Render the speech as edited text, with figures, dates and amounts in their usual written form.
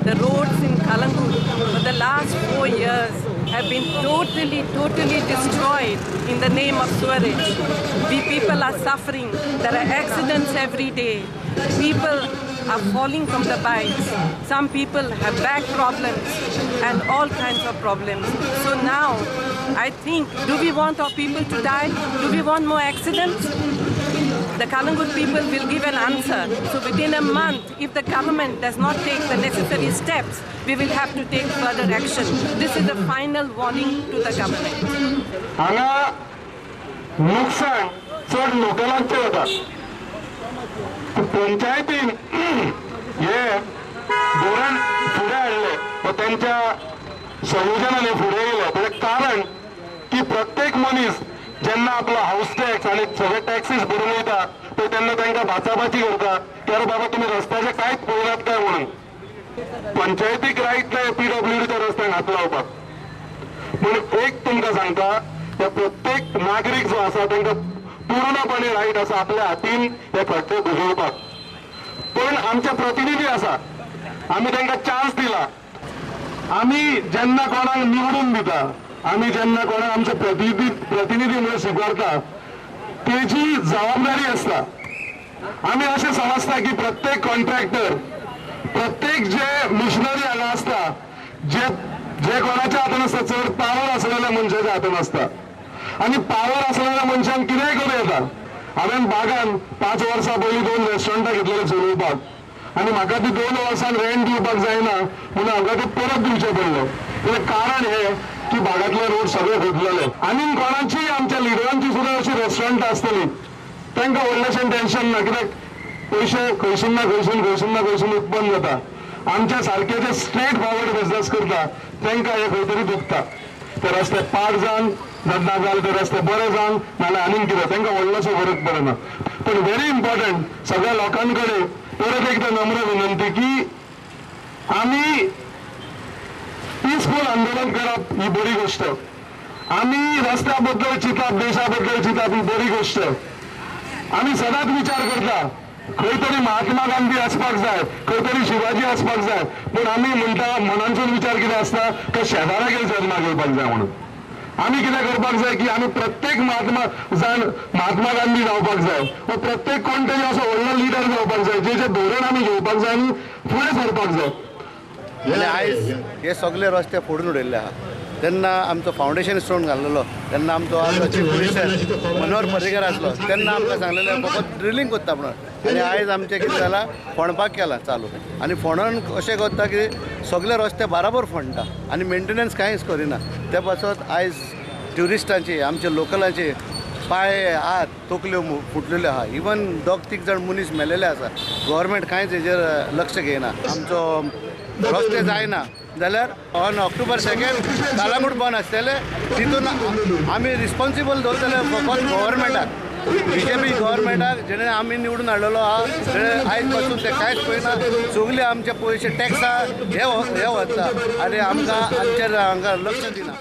The roads in Kalangur for the last 4 years have been totally destroyed in the name of Swaraj. We people are suffering. There are accidents every day. People are falling from the bikes. Some people have back problems and all kinds of problems. So now, I think, do we want our people to die? Do we want more accidents? The Kalangur people will give an answer. So within a month, if the government does not take the necessary steps, we will have to take further action. This is a final warning to the government. हांगा नुकसान चड लोकलांचे जाता. पंचायतीन हे धोरण फुडें हाडले वा त्यांच्या संयोजनाने फुडें गेले ताचें कारण की प्रत्येक मनीस जेन्ना आपलो हाऊस टॅक्स आणि सगळे टॅक्सीस भरून वयता तो तेन्ना तांकां भाचाभाची करता की अरे बाबा तुम्ही रस्त्याचे कांयच पळयनात काय म्हणून. पंचायतीक रायट ना PWDच्या रस्त्यांक हात लावपाक. पूण एक तुमकां सांगता त्या प्रत्येक नागरीक जो आसा तांकां पूर्णपणे रायट आसा आपल्या हातीन हे खड्डे भुगोवपाक. पण आमचे प्रतिनिधी आसा आमी तांकां चान्स दिला. आमी जेन्ना कोणाक निवडून दिता आमी जेन्ना कोणाक आमचे प्रतिनिधी म्हणून स्वीकारता तेची जबाबदारी असता. आमी अशें समजता की प्रत्येक कॉन्ट्रॅक्टर प्रत्येक जे मिशनरी हांगा आसता जे कोणाच्या हातान आसता चड पावर आसलेल्या मनशाच्या हातान आसता आनी पावर आसलेल्या मनशान कितेंय करूं येता. हांवें बागान 5 वर्सां पयलीं 2 रेस्टॉरंटां घेतलेले चलोवपाक आनी म्हाका ती 2 वर्सान रेंट दिवपाक जायना म्हणून हांगा ते परत दिवचें पडलें. ताचें कारण हें की भागातले रोड सगळे खोदलेले. आनी कोणाची आमच्या लिडरांची सुद्दां अशी रेस्टॉरंटां आसतली तांकां व्हडलेशें टेन्शन ना कित्याक पयशे खंयसून ना खंयसून उत्पन्न जाता. आमच्या सारके जे स्ट्रेट फॉरवर्ड बिझनेस करता तांकां हे खंय तरी दुखता. ते रस्ते पाड जावन नाजाल्यार ते रस्ते बरे जावन नाल्यार आनीक कितें तांकां व्हडलोसो फरक पडना. पण व्हेरी इम्पॉर्टंट सगळ्या लोकां कडेन परत एकदा नम्र विनंती की आमी पीसफुल आंदोलन करप ही बरी गोष्ट. आमी रस्त्या बद्दल चिंतप देशा बद्दल चिंतप ही बरी गोष्ट. आमी सदांच विचार करता खंय तरी महात्मा गांधी आसपाक जाय खंय तरी शिवाजी आसपाक जाय. पूण आमी म्हणटा मनांचो विचार कितें आसता की शेजाऱ्यागेर जल्माक येवपाक जाय म्हणून. आमी कितें करपाक जाय की आमी प्रत्येक महात्मा गांधी जावपाक जाय वा प्रत्येक कोण तरी असो व्हडलो लिडर जावपाक जाय जे धोरण आमी घेवपाक जाय आनी फुडें सरपाक जाय. आनी आयज हे सगळे रस्ते फोडून उडयल्ले आहा. तेन्ना आमचो फावंडेशन स्टोन घाल्लेलो तेन्ना आमचो आजचो चीफ मिनिस्टर मनोहर पर्रीकर आसलो तेन्ना आमकां सांगलेलें फकत ड्रिलींग करता म्हणून. आनी आयज आमचें कितें जालां फोंडपाक केलां चालू आनी फोंडोन अशें करता की सगळे रस्ते बराबर फोंडटा आनी मेंटेनन्स कांयच करिना. ते पासत आयज ट्युरिस्टांची आमच्या लोकलांची पांय हात तकल्यो फुटलेल्यो आहा. इवन 2-3 जाण मनीस मेलेले आसा. गव्हर्मेंट कांयच हेजेर लक्ष घेयना. आमचो रस्ते जायना जाल्यार ऑन ऑक्टोबर 2 कालांगूट बंद आसतले तितून आमी रिस्पॉन्सिबल दवरतले फकत गव्हर्मेंटाक BJP गव्हर्मेंटाक जेणे आमी निवडून हाडलेलो आहा तेणे आयज पासून ते कांयच पळयना. सगळे आमचे पयशे टॅक्सा हे वता आनी आमकां आमचेर हांगा लक्ष दिना.